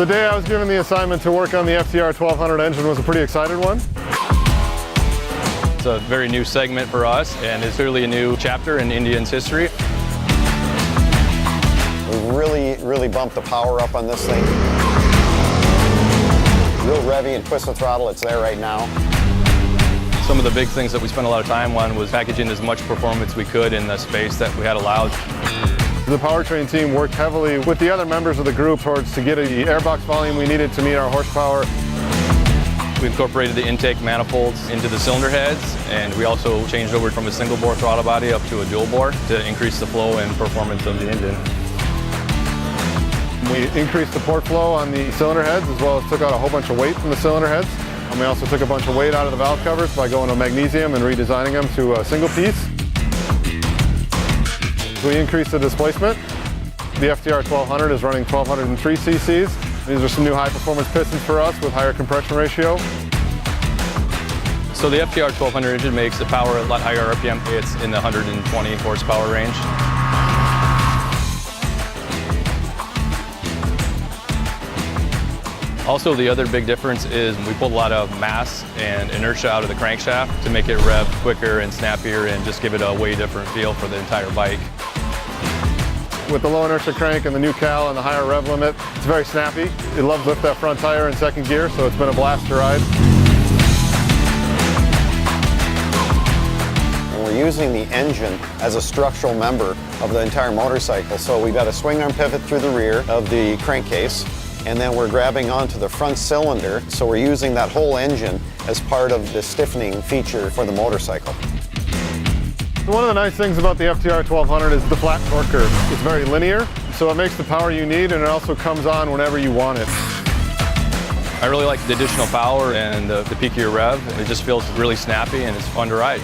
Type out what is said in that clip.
The day I was given the assignment to work on the FTR1200 engine was a pretty exciting one. It's a very new segment for us, and it's clearly a new chapter in Indian's history. We really bumped the power up on this thing. Real revvy and twist the throttle, it's there right now. Some of the big things that we spent a lot of time on was packaging as much performance we could in the space that we had allowed. The powertrain team worked heavily with the other members of the group towards to get the airbox volume we needed to meet our horsepower. We incorporated the intake manifolds into the cylinder heads, and we also changed over from a single bore throttle body up to a dual bore to increase the flow and performance of the engine. We increased the port flow on the cylinder heads, as well as took out a whole bunch of weight from the cylinder heads. And we also took a bunch of weight out of the valve covers by going to magnesium and redesigning them to a single piece. We increased the displacement. The FTR1200 is running 1203 cc's. These are some new high-performance pistons for us with higher compression ratio. So the FTR1200 engine makes the power a lot higher RPM. It's in the 120 horsepower range. Also, the other big difference is we pulled a lot of mass and inertia out of the crankshaft to make it rev quicker and snappier and just give it a way different feel for the entire bike. With the low inertia crank and the new cal and the higher rev limit, it's very snappy. It loves to lift that front tire in second gear, so it's been a blast to ride. And we're using the engine as a structural member of the entire motorcycle. So we've got a swing arm pivot through the rear of the crankcase, and then we're grabbing onto the front cylinder. So we're using that whole engine as part of the stiffening feature for the motorcycle. One of the nice things about the FTR1200 is the flat torque curve. It's very linear, so it makes the power you need, and it also comes on whenever you want it. I really like the additional power and the peakier rev. It just feels really snappy and it's fun to ride.